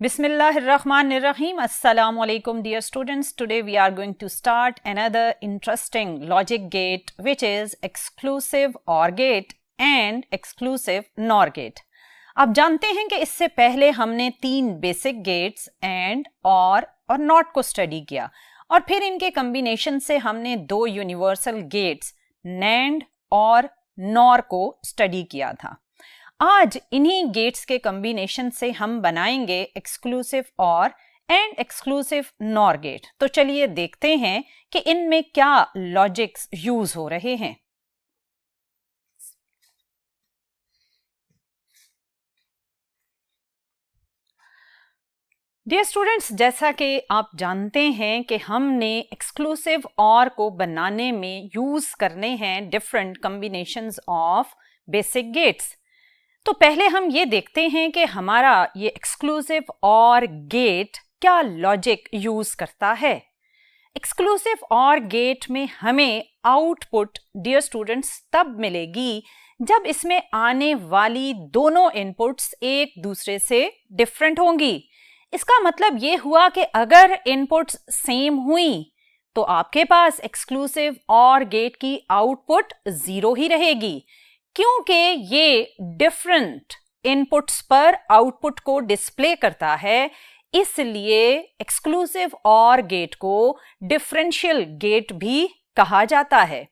Bismillahirrahmanirrahim. Assalamu alaikum, dear students. Today we are going to start another interesting logic gate, which is exclusive OR gate and exclusive NOR gate. आप जानते हैं कि इससे पहले हमने 3 basic gates and और not को study किया और फिर इनके कम्बिनेशन से हमने 2 यूनिवर्सल गेट्स NAND और NOR को स्टडी किया था. आज इन्हीं गेट्स के कॉम्बिनेशन से हम बनाएंगे exclusive OR and exclusive NOR gate. तो चलिए देखते हैं कि इनमें क्या लॉजिक्स यूज हो रहे हैं. डियर स्टूडेंट्स, जैसा कि आप जानते हैं कि हमने एक्सक्लूसिव OR को बनाने में यूज करने हैं different combinations of basic gates. तो पहले हम ये देखते हैं कि हमारा ये एक्सक्लूसिव OR गेट क्या लॉजिक यूज करता है. एक्सक्लूसिव OR गेट में हमें आउटपुट डियर स्टूडेंट्स तब मिलेगी जब इसमें आने वाली दोनों इनपुट्स एक दूसरे से डिफरेंट होंगी. इसका मतलब ये हुआ कि अगर इनपुट्स सेम हुई तो आपके पास एक्सक्लूसिव OR गेट की आउटपुट 0 ही रहेगी, क्योंकि ये डिफरेंट इनपुट्स पर आउटपुट को डिस्प्ले करता है. इसलिए एक्सक्लूसिव OR गेट को डिफरेंशियल गेट भी कहा जाता है.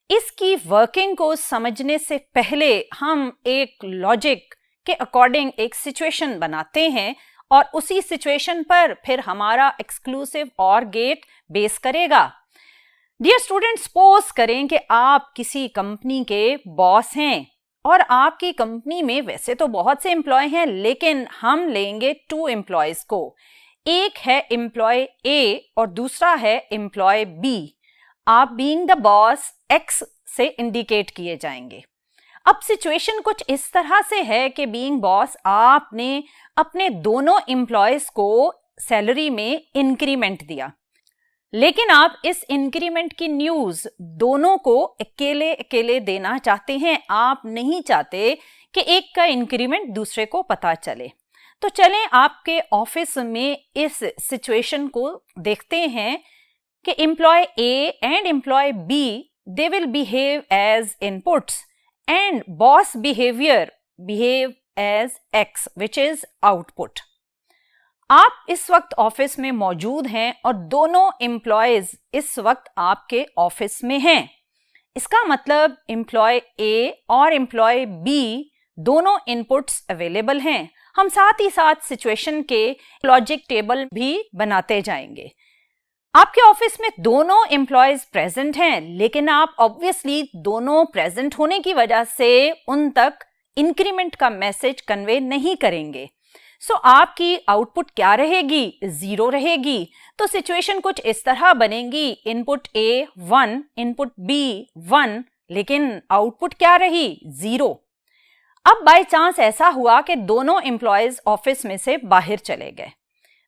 इसकी वर्किंग को समझने से पहले हम एक लॉजिक के अकॉर्डिंग एक सिचुएशन बनाते हैं और उसी सिचुएशन पर फिर हमारा एक्सक्लूसिव OR गेट बेस करेगा. डियर स्टूडेंट, सपोज करें कि आप किसी कंपनी के बॉस हैं और आपकी कंपनी में वैसे तो बहुत से एम्प्लॉय हैं, लेकिन हम लेंगे 2 एम्प्लॉयज को. एक है एम्प्लॉय A और दूसरा है एम्प्लॉय B. आप बीइंग द बॉस X से इंडिकेट किए जाएंगे. अब सिचुएशन कुछ इस तरह से है कि बीइंग बॉस आपने अपने दोनों एम्प्लॉयज को सैलरी में इंक्रीमेंट दिया, लेकिन आप इस इंक्रीमेंट की न्यूज दोनों को अकेले अकेले देना चाहते हैं. आप नहीं चाहते कि एक का इंक्रीमेंट दूसरे को पता चले. तो चलें आपके ऑफिस में इस सिचुएशन को देखते हैं कि employ A and employ B they will behave as inputs and boss behave as X which is output. आप इस वक्त ऑफिस में मौजूद हैं और दोनों एम्प्लॉयज इस वक्त आपके ऑफिस में हैं. इसका मतलब एम्प्लॉय A और एम्प्लॉय B दोनों इनपुट्स अवेलेबल हैं. हम साथ ही साथ सिचुएशन के लॉजिक टेबल भी बनाते जाएंगे. आपके ऑफिस में दोनों एम्प्लॉयज प्रेजेंट हैं, लेकिन आप ऑब्वियसली दोनों प्रेजेंट होने की वजह से उन तक इंक्रीमेंट का मैसेज कन्वे नहीं करेंगे. सो आपकी आउटपुट क्या रहेगी? 0 रहेगी. तो सिचुएशन कुछ इस तरह बनेगी, इनपुट A 1, इनपुट B 1, लेकिन आउटपुट क्या रही? 0. अब बाय चांस ऐसा हुआ कि दोनों एम्प्लॉयज ऑफिस में से बाहर चले गए,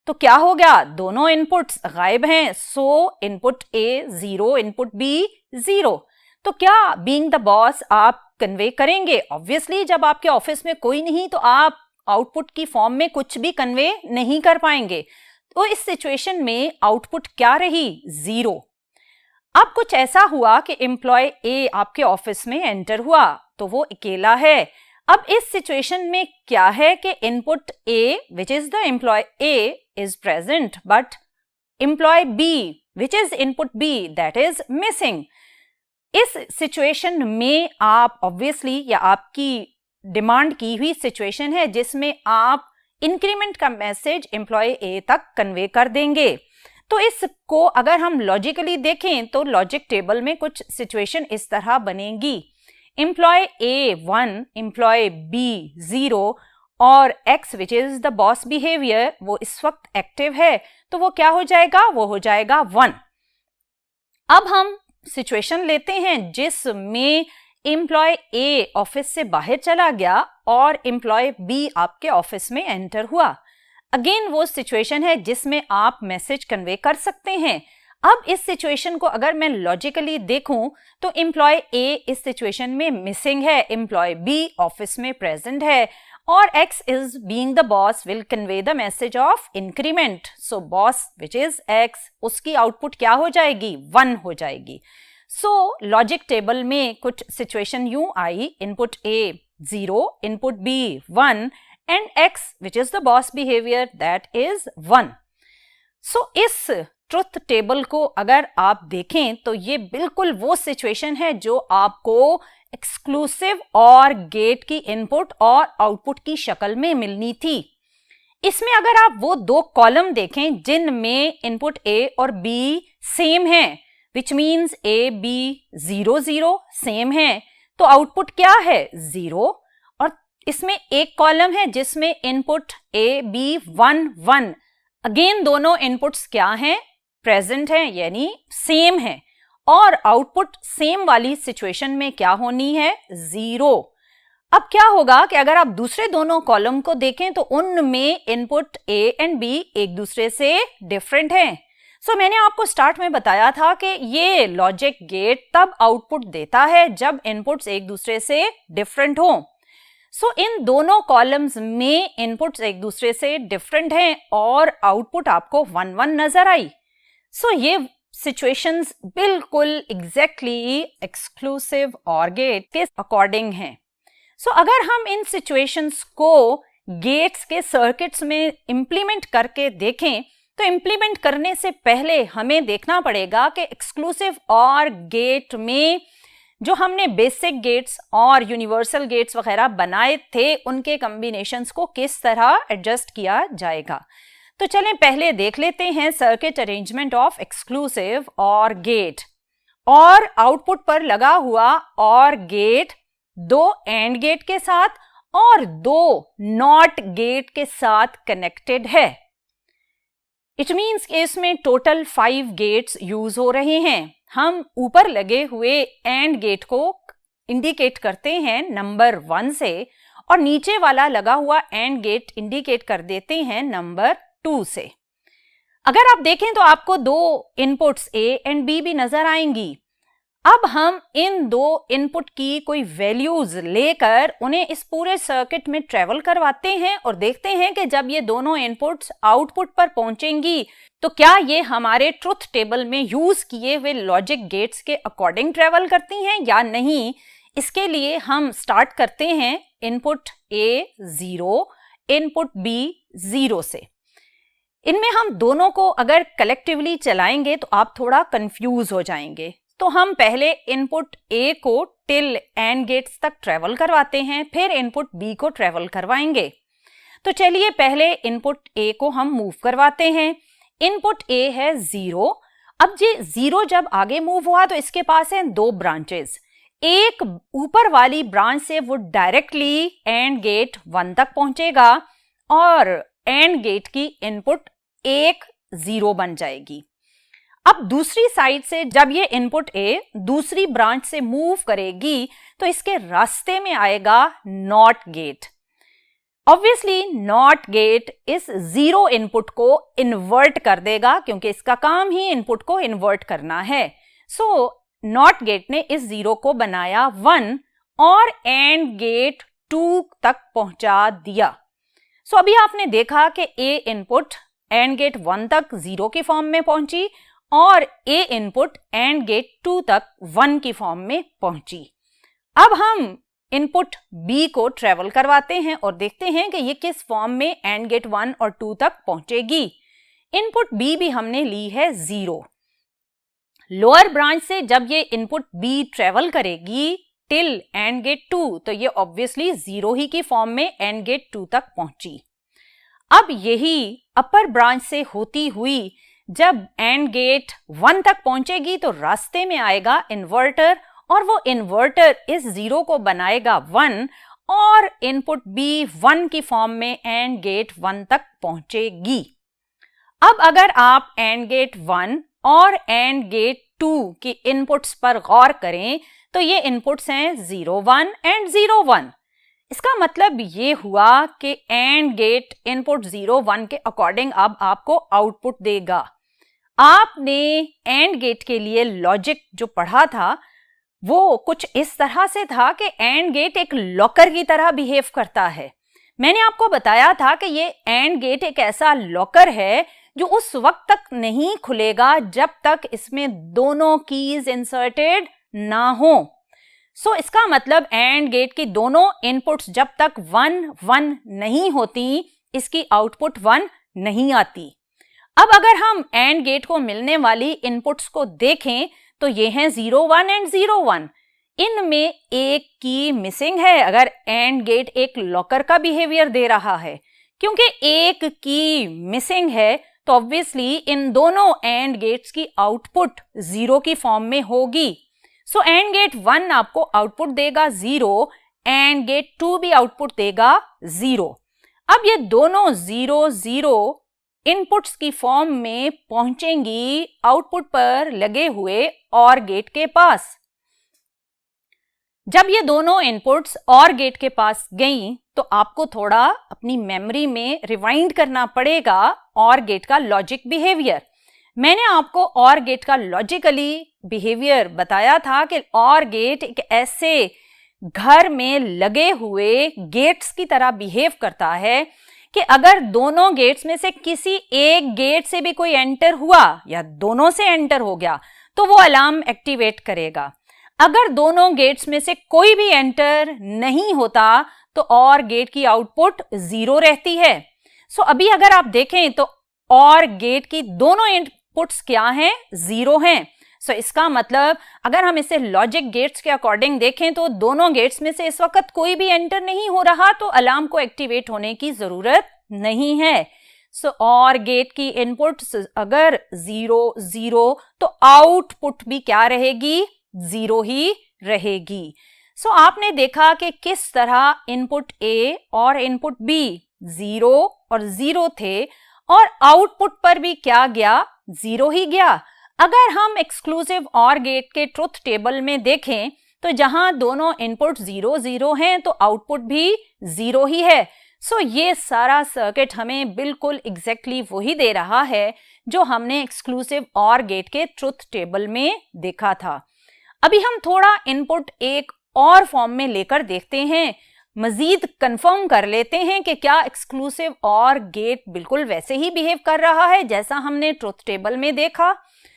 तो क्या हो गया? दोनों इनपुट्स गायब हैं. सो इनपुट A 0, इनपुट B 0. तो क्या बीइंग द बॉस आप कन्वे करेंगे? ऑब्वियसली जब आपके ऑफिस में कोई नहीं तो आप आउटपुट की फॉर्म में कुछ भी कन्वे नहीं कर पाएंगे. तो इस सिचुएशन में आउटपुट क्या रही? 0. अब कुछ ऐसा हुआ कि एम्प्लॉय A आपके ऑफिस में एंटर हुआ, तो वो अकेला है. अब इस सिचुएशन में क्या है कि input A which is the employ A is present, but employ B which is input B that is missing. इस सिचुएशन में आप ऑब्वियसली या आपकी डिमांड की हुई सिचुएशन है जिसमें आप इंक्रीमेंट का मैसेज एम्प्लॉय A तक कन्वे कर देंगे. तो इसको अगर हम लॉजिकली देखें तो लॉजिक टेबल में कुछ सिचुएशन इस तरह बनेगी, एम्प्लॉय A 1, एम्प्लॉय B 0 और X which is the boss behaviour वो इस वक्त एक्टिव है, तो वो क्या हो जाएगा? वो हो जाएगा 1. अब हम सिचुएशन लेते हैं जिसमें एम्प्लॉय A ऑफिस से बाहर चला गया और एम्प्लॉय B आपके ऑफिस में एंटर हुआ. अगेन वो सिचुएशन है जिसमें आप मैसेज कन्वे कर सकते हैं. अब इस सिचुएशन को अगर मैं लॉजिकली देखूं तो एम्प्लॉय A इस सिचुएशन में मिसिंग है, एम्प्लॉय B ऑफिस में प्रेजेंट है और x is being the boss will convey the message of increment. So boss which is x, उसकी आउटपुट क्या हो जाएगी? 1 हो जाएगी. So लॉजिक टेबल में कुछ सिचुएशन यूं आई, input a 0, input b 1 and x which is the boss behavior that is 1. So इस ट्रुथ टेबल को अगर आप देखें तो ये बिल्कुल वो सिचुएशन है जो आपको एक्सक्लूसिव और गेट की इनपुट और आउटपुट की शक्ल में मिलनी थी. इसमें अगर आप वो दो कॉलम देखें जिनमें इनपुट A और B सेम है, which means A B 0 0 same है, तो आउटपुट क्या है? 0. और इसमें एक कॉलम है जिसमें इनपुट A B 1 1, अगेन दोनों इनपुट्स क्या हैं? प्रेजेंट है, यानी सेम है, और आउटपुट सेम वाली सिचुएशन में क्या होनी है? 0. अब क्या होगा कि अगर आप दूसरे दोनों कॉलम को देखें तो उनमें इनपुट A एंड B एक दूसरे से डिफरेंट हैं. सो मैंने आपको स्टार्ट में बताया था कि ये लॉजिक गेट तब आउटपुट देता है जब इनपुट्स एक दूसरे से डिफरेंट हो. सो इन दोनों कॉलम्स में इनपुट्स एक दूसरे से डिफरेंट हैं और आउटपुट आपको 1 1 नजर आई. सो ये सिचुएशंस बिल्कुल एग्जैक्टली एक्सक्लूसिव ऑर गेट के अकॉर्डिंग हैं. सो अगर हम इन सिचुएशंस को गेट्स के सर्किट्स में इंप्लीमेंट करके देखें तो इंप्लीमेंट करने से पहले हमें देखना पड़ेगा कि एक्सक्लूसिव और गेट में जो हमने बेसिक गेट्स और यूनिवर्सल गेट्स वगैरह बनाए थे उनके कॉम्बिनेशंस को किस तरह एडजस्ट किया जाएगा. तो चलें पहले देख लेते हैं circuit arrangement of exclusive or gate. और आउटपुट पर लगा हुआ और गेट 2 एंड गेट के साथ और 2 नॉट गेट के साथ कनेक्टेड है. इट मीन्स कि इसमें टोटल 5 गेट्स यूज हो रहे हैं. हम ऊपर लगे हुए एंड गेट को इंडिकेट करते हैं नंबर 1 से और नीचे वाला लगा हुआ एंड गेट इंडिकेट कर देते हैं नंबर 2 से. अगर आप देखें तो आपको 2 इनपुट्स A एंड B भी नजर आएंगी. अब हम इन 2 इनपुट की कोई वैल्यूज लेकर उन्हें इस पूरे सर्किट में ट्रेवल करवाते हैं और देखते हैं कि जब ये दोनों इनपुट्स आउटपुट पर पहुंचेंगी तो क्या ये हमारे ट्रुथ टेबल में यूज किए हुए लॉजिक गेट्स के अकॉर्डिंग ट्रेवल करती हैं या नहीं. इसके लिए हम स्टार्ट करते हैं इनपुट A 0, इनपुट B 0 से. इनमें हम दोनों को अगर कलेक्टिवली चलाएंगे तो आप थोड़ा कंफ्यूज हो जाएंगे. तो हम पहले इनपुट A को टिल एंड गेट्स तक ट्रेवल करवाते हैं, फिर इनपुट B को ट्रेवल करवाएंगे. तो चलिए पहले इनपुट A को हम मूव करवाते हैं. इनपुट A है 0. अब ये 0 जब आगे मूव हुआ तो इसके पास हैं 2 ब्रांचेस. एक ऊपर वाली ब्रांच से वो डायरेक्टली एंड गेट 1 तक पहुंचेगा और एंड गेट की इनपुट 1 0 बन जाएगी. अब दूसरी साइड से जब ये इनपुट A दूसरी ब्रांच से मूव करेगी तो इसके रास्ते में आएगा not gate. Obviously not gate इस 0 इनपुट को इन्वर्ट कर देगा क्योंकि इसका काम ही इनपुट को इन्वर्ट करना है. सो नॉट गेट ने इस 0 को बनाया 1 और एंड गेट 2 तक पहुंचा दिया. सो अभी आपने देखा कि A इनपुट एंड गेट 1 तक 0 की फॉर्म में पहुंची और A इनपुट एंड गेट 2 तक 1 की फॉर्म में पहुंची. अब हम इनपुट B को ट्रेवल करवाते हैं और देखते हैं कि ये किस फॉर्म में एंड गेट 1 और 2 तक पहुंचेगी. इनपुट B भी हमने ली है 0. लोअर ब्रांच से जब ये इनपुट B ट्रेवल करेगी टिल एंड गेट 2 तो ये ऑब्वियसली 0 ही की फॉर्म में एंड गेट 2 तक पहुंची. अब यही अपर ब्रांच से होती हुई जब एंड गेट 1 तक पहुंचेगी तो रास्ते में आएगा इन्वर्टर और वो इन्वर्टर इस 0 को बनाएगा 1 और इनपुट B 1 की फॉर्म में एंड गेट 1 तक पहुंचेगी. अब अगर आप एंड गेट 1 और एंड गेट 2 की इनपुट्स पर गौर करें तो ये इनपुट्स हैं 0 1 एंड 0 1. इसका मतलब ये हुआ कि एंड गेट इनपुट 0 1 के अकॉर्डिंग अब आपको आउटपुट देगा. आपने एंड गेट के लिए लॉजिक जो पढ़ा था वो कुछ इस तरह से था कि एंड गेट एक लॉकर की तरह बिहेव करता है. मैंने आपको बताया था कि ये एंड गेट एक ऐसा लॉकर है जो उस वक्त तक नहीं खुलेगा जब तक इसमें दोनों कीज इंसर्टेड ना हो। सो इसका मतलब एंड गेट की दोनों इनपुट्स जब तक 1 1 नहीं होती, इसकी आउटपुट 1 नहीं आती। अब अगर हम एंड गेट को मिलने वाली इनपुट्स को देखें तो ये हैं 0 1 एंड 0 1। इनमें एक की मिसिंग है अगर एंड गेट एक लॉकर का बिहेवियर दे रहा है। क्योंकि एक की मिसिंग है तो ऑब्वियसली इन दोनों एंड गेट्स की आउटपुट 0 की फॉर्म में होगी। सो एंड गेट 1 आपको आउटपुट देगा 0, एंड गेट 2 भी आउटपुट देगा 0। अब ये दोनों 0 0 इनपुट्स की फॉर्म में पहुंचेंगी आउटपुट पर लगे हुए और गेट के पास। जब ये दोनों इनपुट्स और गेट के पास गई तो आपको थोड़ा अपनी मेमोरी में रिवाइंड करना पड़ेगा और गेट का लॉजिक बिहेवियर। मैंने आपको और गेट का लॉजिकली बिहेवियर बताया था कि और गेट एक ऐसे घर में लगे हुए गेट्स की तरह बिहेव करता है कि अगर दोनों गेट्स में से किसी एक गेट से भी कोई एंटर हुआ या दोनों से एंटर हो गया तो वो अलार्म एक्टिवेट करेगा। अगर दोनों गेट्स में से कोई भी एंटर नहीं होता तो और गेट की आउटपुट 0 रहती है। सो अभी अगर आप देखें तो और गेट की दोनों इनपुट्स क्या हैं? 0 हैं। सो इसका मतलब अगर हम इसे लॉजिक गेट्स के अकॉर्डिंग देखें तो दोनों गेट्स में से इस वक्त कोई भी एंटर नहीं हो रहा तो अलार्म को एक्टिवेट होने की जरूरत नहीं है। सो और गेट की इनपुट्स अगर 0 0 तो आउटपुट भी क्या रहेगी? 0 ही रहेगी। सो आपने देखा कि किस तरह इनपुट A और इनपुट B 0 और 0 थे और आउटपुट पर भी क्या गया? 0 ही गया। अगर हम एक्सक्लूसिव और गेट के ट्रुथ टेबल में देखें तो जहां दोनों इनपुट 0 0 हैं तो आउटपुट भी 0 ही है। सो ये सारा सर्किट हमें बिल्कुल एग्जैक्टली वही दे रहा है जो हमने एक्सक्लूसिव और गेट के ट्रुथ टेबल में देखा था। अभी हम थोड़ा इनपुट एक और फॉर्म में लेकर देखते हैं, मजीद कंफर्म कर लेते हैं कि क्या एक्सक्लूसिव और गेट बिल्कुल वैसे ही बिहेव कर रहा है जैसा हमने ट्रुथ टेबल में देखा।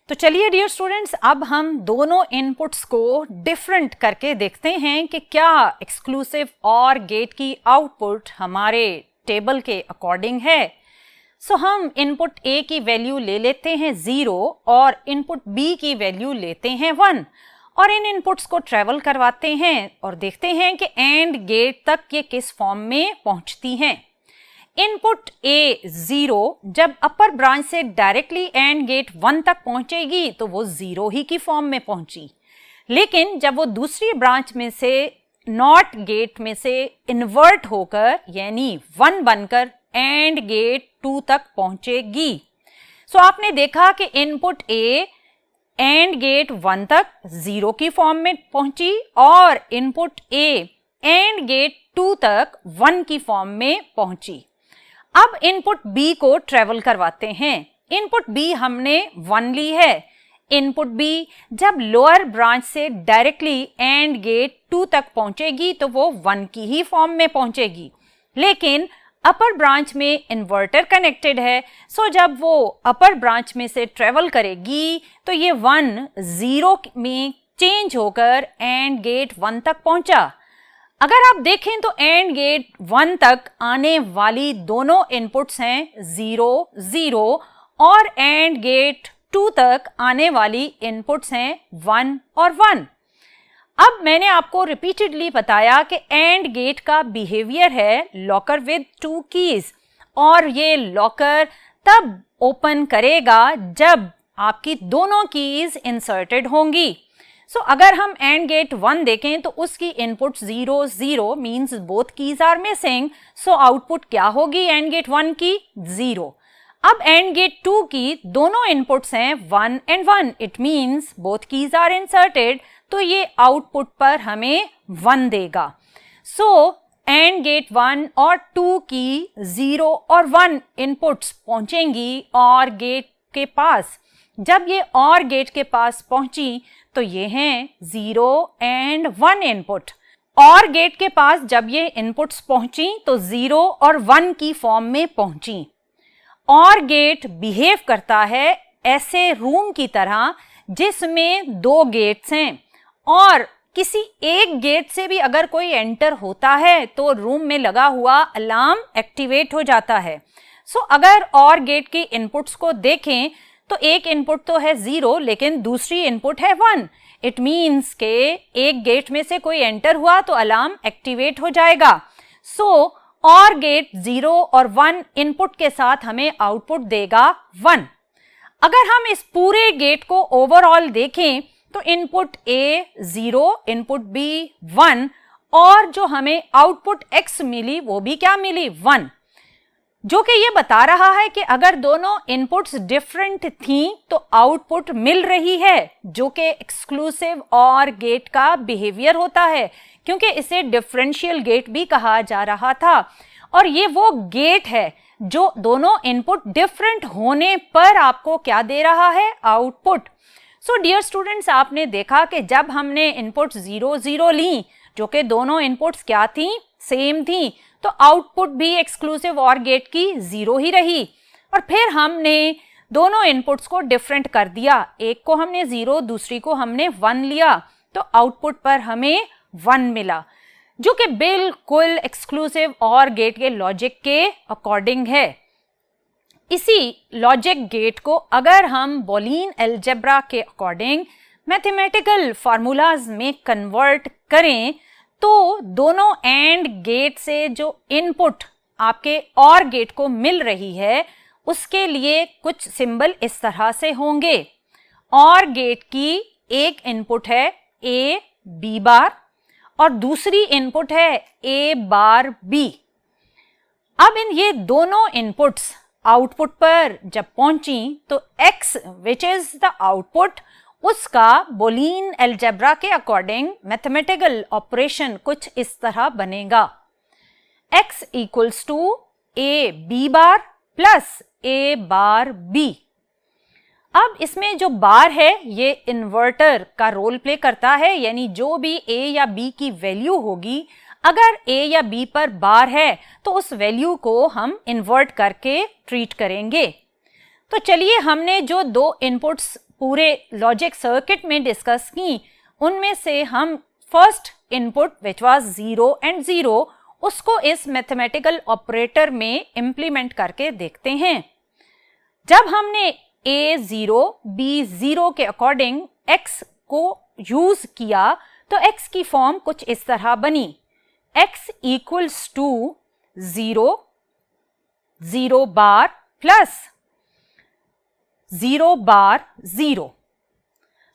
तो चलिए डियर स्टूडेंट्स, अब हम दोनों इनपुट्स को डिफरेंट करके देखते हैं कि क्या एक्सक्लूसिव और गेट की आउटपुट हमारे टेबल के अकॉर्डिंग है। सो हम इनपुट A की वैल्यू ले लेते हैं 0 और इनपुट B की वैल्यू लेते हैं 1 और इन इनपुट्स को ट्रेवल करवाते हैं और देखते हैं कि एंड गेट तक ये किस फॉर्म में पहुंचती हैं। इनपुट A 0 जब अपर ब्रांच से डायरेक्टली एंड गेट 1 तक पहुंचेगी तो वो 0 ही की फॉर्म में पहुंची, लेकिन जब वो दूसरी ब्रांच में से नॉट गेट में से इन्वर्ट होकर यानी 1 बनकर एंड गेट 2 तक पहुंचेगी। सो आपने देखा कि इनपुट A एंड गेट 1 तक 0 की फॉर्म में पहुंची और इनपुट A एंड गेट 2 तक 1 की फॉर्म में पहुंची। अब इनपुट B को ट्रेवल करवाते हैं। इनपुट B हमने 1 ली है। इनपुट B जब लोअर ब्रांच से डायरेक्टली एंड गेट 2 तक पहुंचेगी तो वो 1 की ही फॉर्म में पहुंचेगी, लेकिन अपर ब्रांच में इन्वर्टर कनेक्टेड है। सो जब वो अपर ब्रांच में से ट्रेवल करेगी तो ये 1 0 में चेंज होकर एंड गेट 1 तक पहुंचा। अगर आप देखें तो एंड गेट 1 तक आने वाली दोनों इनपुट्स हैं 0 0 और एंड गेट 2 तक आने वाली इनपुट्स हैं 1 और 1। अब मैंने आपको रिपीटेडली बताया कि एंड गेट का बिहेवियर है लॉकर विद 2 कीज और ये लॉकर तब ओपन करेगा जब आपकी दोनों कीज इंसर्टेड होंगी। सो अगर हम एंड गेट 1 देखें तो उसकी input 0 0 means both keys are missing. So output क्या होगी एंड गेट 1 की? 0। अब एंड गेट 2 की दोनों इनपुट्स हैं 1 and 1, it means both keys are inserted, तो ये आउटपुट पर हमें 1 देगा। सो एंड गेट 1 और 2 की 0 और 1 इनपुट्स पहुंचेंगी और गेट के पास। जब ये और गेट के पास पहुंची तो ये हैं 0 एंड 1 इनपुट। और गेट के पास जब ये इनपुट्स पहुंची तो 0 और 1 की फॉर्म में पहुंची। और गेट बिहेव करता है ऐसे रूम की तरह जिसमें 2 गेट्स हैं और किसी एक गेट से भी अगर कोई एंटर होता है तो रूम में लगा हुआ अलार्म एक्टिवेट हो जाता है। सो अगर और गेट की इनपुट्स को देखें तो एक इनपुट तो है 0 लेकिन दूसरी इनपुट है 1। इट मीन्स के एक गेट में से कोई एंटर हुआ तो अलार्म एक्टिवेट हो जाएगा। सो और गेट 0 और 1 इनपुट के साथ हमें आउटपुट देगा 1। अगर हम इस पूरे गेट को ओवरऑल देखें तो इनपुट A 0, इनपुट B 1 और जो हमें आउटपुट X मिली वो भी क्या मिली 1, जो कि ये बता रहा है कि अगर दोनों इनपुट्स डिफरेंट थी तो आउटपुट मिल रही है, जो कि एक्सक्लूसिव और गेट का बिहेवियर होता है, क्योंकि इसे डिफरेंशियल गेट भी कहा जा रहा था। और ये वो गेट है जो दोनों इनपुट डिफरेंट होने पर आपको क्या दे रहा है, आउटपुट। सो डियर स्टूडेंट्स, आपने देखा कि जब हमने इनपुट 0 0 ली, जो कि दोनों इनपुट्स क्या थी, सेम थी, तो आउटपुट भी एक्सक्लूसिव और गेट की 0 ही रही। और फिर हमने दोनों इनपुट्स को डिफरेंट कर दिया, एक को हमने 0, दूसरी को हमने 1 लिया, तो आउटपुट पर हमें 1 मिला, जो कि बिल्कुल एक्सक्लूसिव और गेट के लॉजिक के अकॉर्डिंग है। इसी लॉजिक गेट को अगर हम बॉलीन अलजेब्रा के अकॉर्डिंग मैथमेटिकल फार्मूलाज में कन्वर्ट करें तो दोनों एंड गेट से जो इनपुट आपके और गेट को मिल रही है उसके लिए कुछ सिंबल इस तरह से होंगे। और गेट की एक इनपुट है A B बार और दूसरी इनपुट है A बार B। अब इन ये दोनों इनपुट्स आउटपुट पर जब पहुंची तो X which is the output, उसका बॉलीन अलजेब्रा के अकॉर्डिंग मैथमेटिकल ऑपरेशन कुछ इस तरह बनेगा, X equals to A B bar plus A bar B। अब इसमें जो बार है ये इन्वर्टर का रोल प्ले करता है, यानी जो भी A या B की वैल्यू होगी, अगर A या B पर बार है तो उस वैल्यू को हम इन्वर्ट करके ट्रीट करेंगे। तो चलिए, हमने जो 2 इनपुट्स पूरे लॉजिक सर्किट में डिस्कस की, उनमें से हम first input which was 0 and 0 उसको इस मैथमेटिकल ऑपरेटर में इंप्लीमेंट करके देखते हैं। जब हमने A 0 B 0 के अकॉर्डिंग X को यूज किया तो X की फॉर्म कुछ इस तरह बनी, X equals to 0 0 bar plus 0 bar 0।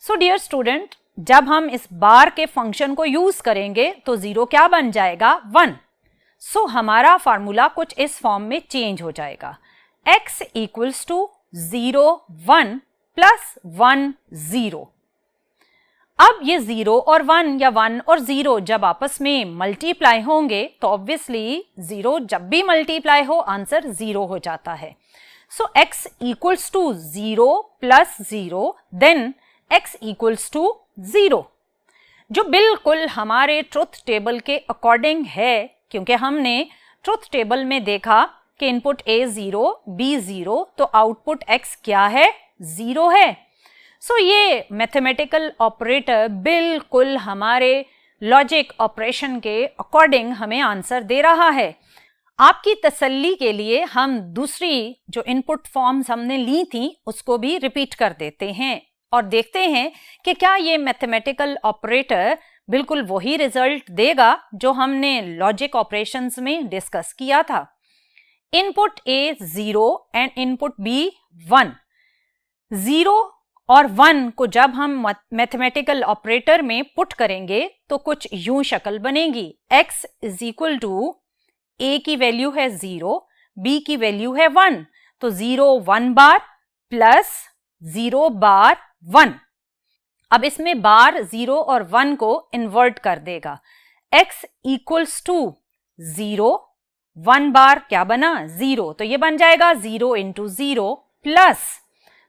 So dear student, जब हम इस बार के फंक्शन को यूज करेंगे तो 0 क्या बन जाएगा, 1। सो हमारा फार्मूला कुछ इस फॉर्म में चेंज हो जाएगा, X इक्वल्स टू 0 1 प्लस 1 0। अब ये 0 और 1 या 1 और 0 जब आपस में मल्टीप्लाई होंगे तो ऑब्वियसली 0 जब भी मल्टीप्लाई हो आंसर 0 हो जाता है। So x equals to 0 plus 0 then x equals to 0, जो बिल्कुल हमारे ट्रुथ टेबल के अकॉर्डिंग है, क्योंकि हमने ट्रुथ टेबल में देखा कि इनपुट A 0 B 0 तो आउटपुट x क्या है, 0 है। सो ये मैथमेटिकल ऑपरेटर बिल्कुल हमारे लॉजिक ऑपरेशन के अकॉर्डिंग हमें आंसर दे रहा है। आपकी तसल्ली के लिए हम दूसरी जो इनपुट फॉर्म्स हमने ली थी उसको भी रिपीट कर देते हैं और देखते हैं कि क्या ये मैथमेटिकल ऑपरेटर बिल्कुल वही रिजल्ट देगा जो हमने लॉजिक ऑपरेशंस में डिस्कस किया था। Input A 0 and input B 1। 0 और 1 को जब हम मैथमेटिकल ऑपरेटर में पुट करेंगे तो कुछ यूं शक्ल बनेगी, x is equal to A की वैल्यू है 0, B की वैल्यू है 1, तो 0 1 बार प्लस 0 बार 1। अब इसमें बार 0 और 1 को इन्वर्ट कर देगा, x इक्वल्स टू 0 1 बार क्या बना, 0, तो ये बन जाएगा 0 इंटू 0 प्लस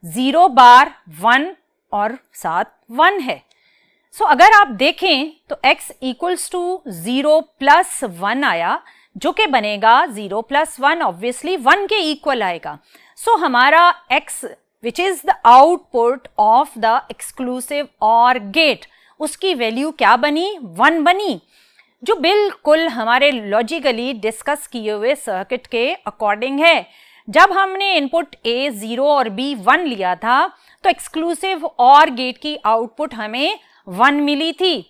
0 बार 1 और साथ 1 है। सो अगर आप देखें तो x इक्वल्स टू 0 प्लस 1 आया, जो कि बनेगा 0 प्लस 1 ऑब्वियसली 1 के इक्वल आएगा। सो हमारा x which is the output of the exclusive or gate, उसकी वैल्यू क्या बनी, 1 बनी, जो बिल्कुल हमारे लॉजिकली डिस्कस किए हुए सर्किट के अकॉर्डिंग है। जब हमने इनपुट A 0 और B 1 लिया था तो एक्सक्लूसिव और गेट की आउटपुट हमें 1 मिली थी,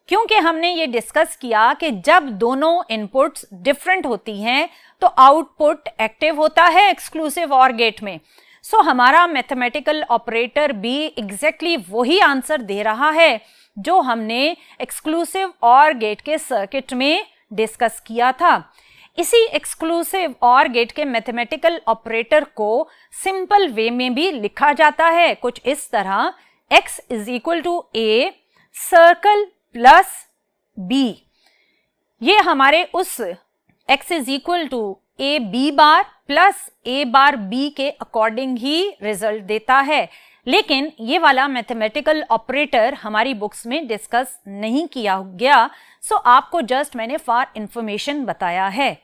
क्योंकि हमने ये डिस्कस किया कि जब दोनों इनपुट्स डिफरेंट होती हैं तो आउटपुट एक्टिव होता है एक्सक्लूसिव और गेट में। सो हमारा मैथमेटिकल ऑपरेटर भी एग्जैक्टली वही आंसर दे रहा है जो हमने एक्सक्लूसिव और गेट के सर्किट में डिस्कस किया था। इसी एक्सक्लूसिव और गेट के मैथमेटिकल ऑपरेटर को सिंपल वे में भी लिखा जाता है कुछ इस तरह, x is equal to a circle plus b। ये हमारे उस x is equal to a b bar plus a bar b के अकॉर्डिंग ही रिजल्ट देता है, लेकिन ये वाला मैथमेटिकल ऑपरेटर हमारी बुक्स में डिस्कस नहीं किया गया। सो आपको जस्ट मैंने फॉर इंफॉर्मेशन बताया है।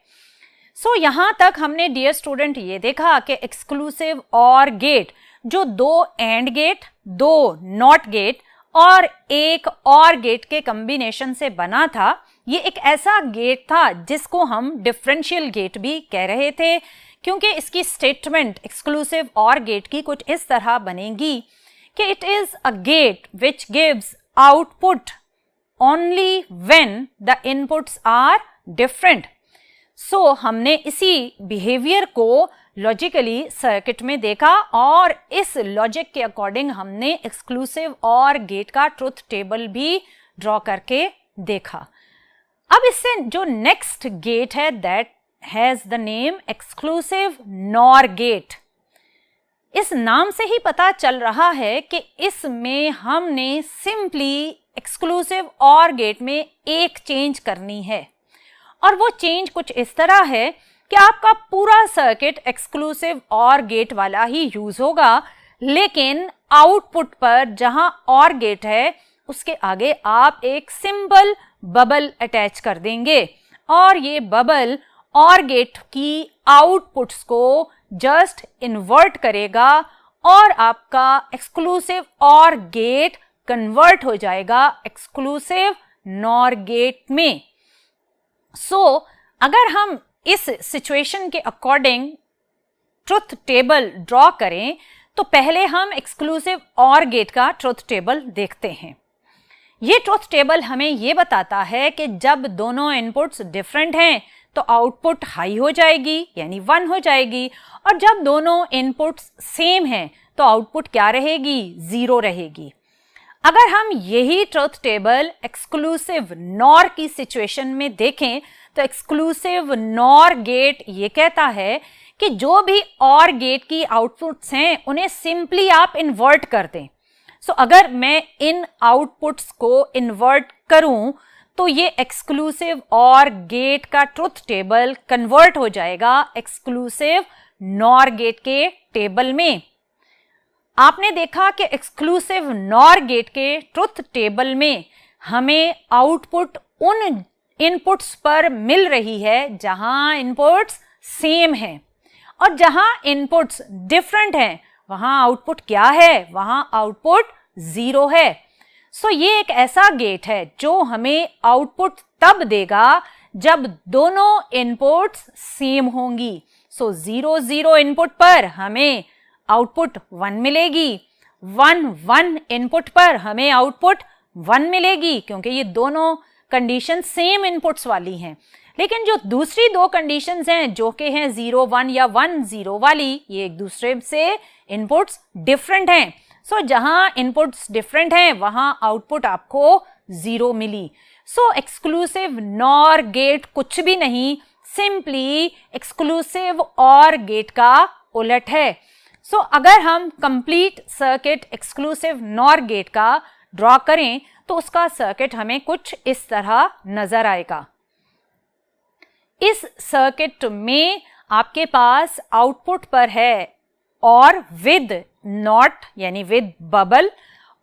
सो यहाँ तक हमने डियर स्टूडेंट ये देखा कि एक्सक्लूसिव और गेट जो 2 एंड गेट, 2 नॉट गेट और एक और गेट के कॉम्बिनेशन से बना था, ये एक ऐसा गेट था जिसको हम डिफरेंशियल गेट भी कह रहे थे, क्योंकि इसकी स्टेटमेंट एक्सक्लूसिव और गेट की कुछ इस तरह बनेगी कि it is a gate which gives output only when the inputs are different. So हमने इसी बिहेवियर को लॉजिकली सर्किट में देखा और इस लॉजिक के अकॉर्डिंग हमने एक्सक्लूसिव और गेट का ट्रुथ टेबल भी ड्रॉ करके देखा। अब इससे जो नेक्स्ट गेट है that has the name exclusive nor gate. इस नाम से ही पता चल रहा है कि इसमें हमने सिंपली एक्सक्लूसिव और गेट में एक चेंज करनी है, और वो चेंज कुछ इस तरह है कि आपका पूरा सर्किट एक्सक्लूसिव और गेट वाला ही यूज होगा, लेकिन आउटपुट पर जहां और गेट है उसके आगे आप एक सिंपल बबल अटैच कर देंगे, और ये बबल और गेट की आउटपुट्स को जस्ट इन्वर्ट करेगा और आपका एक्सक्लूसिव और गेट कन्वर्ट हो जाएगा एक्सक्लूसिव नॉर गेट में। सो अगर हम इस सिचुएशन के अकॉर्डिंग ट्रुथ टेबल ड्रॉ करें तो पहले हम एक्सक्लूसिव और गेट का ट्रुथ टेबल देखते हैं। ये ट्रुथ टेबल हमें ये बताता है कि जब दोनों इनपुट्स डिफरेंट हैं तो आउटपुट हाई हो जाएगी यानी 1 हो जाएगी, और जब दोनों इनपुट्स सेम हैं तो आउटपुट क्या रहेगी, 0 रहेगी। अगर हम यही ट्रुथ टेबल एक्सक्लूसिव नॉर की सिचुएशन में देखें तो एक्सक्लूसिव नॉर गेट ये कहता है कि जो भी और गेट की आउटपुट्स हैं उन्हें सिंपली आप इन्वर्ट कर दें। सो अगर मैं इन आउटपुट्स को इन्वर्ट करूं तो ये एक्सक्लूसिव और गेट का ट्रुथ टेबल कन्वर्ट हो जाएगा एक्सक्लूसिव नॉर गेट के टेबल में। आपने देखा कि एक्सक्लूसिव नॉर गेट के ट्रुथ टेबल में हमें आउटपुट उन इनपुट्स पर मिल रही है जहां इनपुट्स सेम हैं, और जहां इनपुट्स डिफरेंट हैं वहां आउटपुट क्या है, वहां आउटपुट 0 है। सो ये एक ऐसा गेट है जो हमें आउटपुट तब देगा जब दोनों इनपुट्स सेम होंगी। सो 0 0 इनपुट पर हमें आउटपुट 1 मिलेगी, 1 1 इनपुट पर हमें आउटपुट 1 मिलेगी, क्योंकि ये दोनों कंडीशन सेम इनपुट्स वाली हैं। लेकिन जो दूसरी 2 कंडीशंस हैं जो कि हैं 0 1 या 1 0 वाली, ये एक दूसरे से इनपुट्स डिफरेंट हैं। सो जहां इनपुट्स डिफरेंट हैं वहां आउटपुट आपको 0 मिली। सो एक्सक्लूसिव नॉर गेट कुछ भी नहीं, सिंपली एक्सक्लूसिव और गेट का उलट है। सो अगर हम complete circuit exclusive nor gate का ड्रॉ करें तो उसका सर्किट हमें कुछ इस तरह नजर आएगा। इस सर्किट में आपके पास आउटपुट पर है और विद नॉट यानी विद बबल,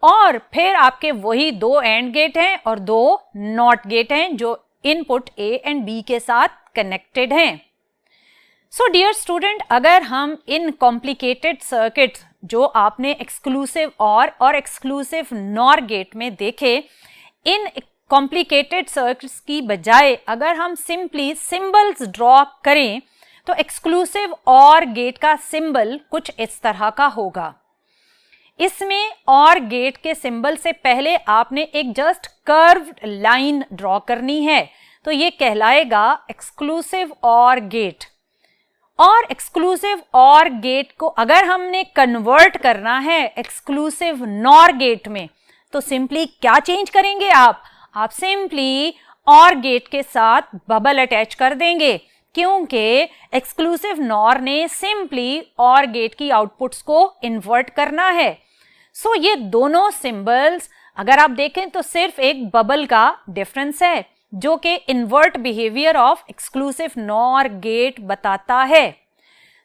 और फिर आपके वही 2 एंड गेट हैं और 2 नॉट गेट हैं जो इनपुट A एंड B के साथ कनेक्टेड हैं। सो डियर स्टूडेंट, अगर हम इन कॉम्प्लिकेटेड सर्किट्स जो आपने एक्सक्लूसिव और एक्सक्लूसिव नॉर गेट में देखे, इन कॉम्प्लिकेटेड सर्किट्स की बजाय अगर हम सिंपली सिंबल्स ड्रॉ करें तो एक्सक्लूसिव और गेट का सिंबल कुछ इस तरह का होगा। इसमें और गेट के सिंबल से पहले आपने एक जस्ट कर्व्ड लाइन ड्रॉ करनी है, तो ये कहलाएगा एक्सक्लूसिव और गेट। और एक्सक्लूसिव और गेट को अगर हमने कन्वर्ट करना है एक्सक्लूसिव नॉर गेट में, तो सिंपली क्या चेंज करेंगे आप सिंपली और गेट के साथ बबल अटैच कर देंगे, क्योंकि एक्सक्लूसिव नॉर ने सिंपली और गेट की आउटपुट्स को इन्वर्ट करना है। सो ये दोनों सिंबल्स अगर आप देखें तो सिर्फ एक बबल का डिफरेंस है जो कि invert behaviour of exclusive nor gate बताता है।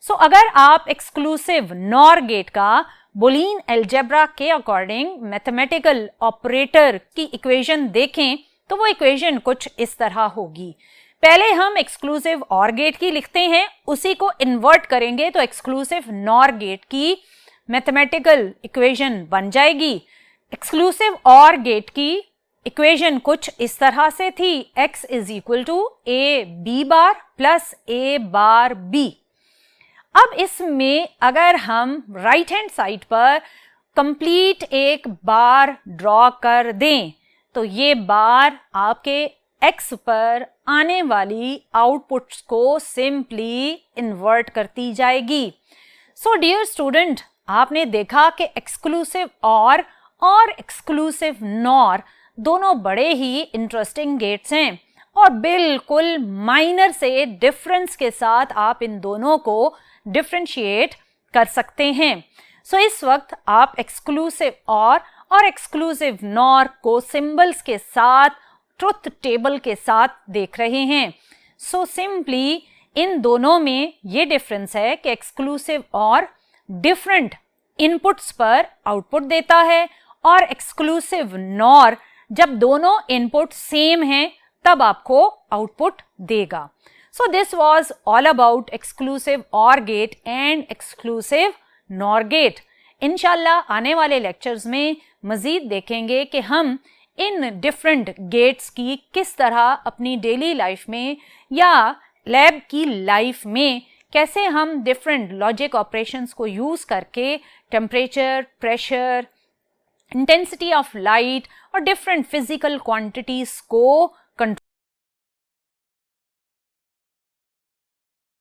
सो अगर आप एक्सक्लूसिव नॉर गेट का बुलियन अलजेब्रा के अकॉर्डिंग मैथमेटिकल ऑपरेटर की इक्वेशन देखें तो वो इक्वेशन कुछ इस तरह होगी। पहले हम एक्सक्लूसिव और गेट की लिखते हैं, उसी को इन्वर्ट करेंगे तो एक्सक्लूसिव नॉर गेट की मैथमेटिकल इक्वेशन बन जाएगी। एक्सक्लूसिव और गेट की इक्वेशन कुछ इस तरह से थी, x is equal to A B bar plus A bar B. अब इसमें अगर हम राइट हैंड साइड पर कंप्लीट एक बार ड्रॉ कर दें तो ये बार आपके x पर आने वाली आउटपुट्स को सिंपली इन्वर्ट करती जाएगी। सो डियर स्टूडेंट, आपने देखा कि एक्सक्लूसिव और एक्सक्लूसिव नॉर दोनों बड़े ही इंटरेस्टिंग गेट्स हैं और बिल्कुल माइनर से डिफरेंस के साथ आप इन दोनों को डिफरेंशिएट कर सकते हैं। सो इस वक्त आप एक्सक्लूसिव और एक्सक्लूसिव नॉर को सिंबल्स के साथ ट्रुथ टेबल के साथ देख रहे हैं। सो सिंपली इन दोनों में ये डिफरेंस है कि एक्सक्लूसिव और डिफरेंट इनपुट्स पर आउटपुट देता है और एक्सक्लूसिव नॉर जब दोनों इनपुट सेम हैं तब आपको आउटपुट देगा। So this was all about exclusive or gate and exclusive nor gate. इंशाल्लाह आने वाले लेक्चर्स में मजीद देखेंगे कि हम इन डिफरेंट गेट्स की किस तरह अपनी डेली लाइफ में या लैब की लाइफ में कैसे हम डिफरेंट लॉजिक ऑपरेशंस को यूज करके temperature, pressure, intensity of light और डिफरेंट फिजिकल क्वांटिटीज को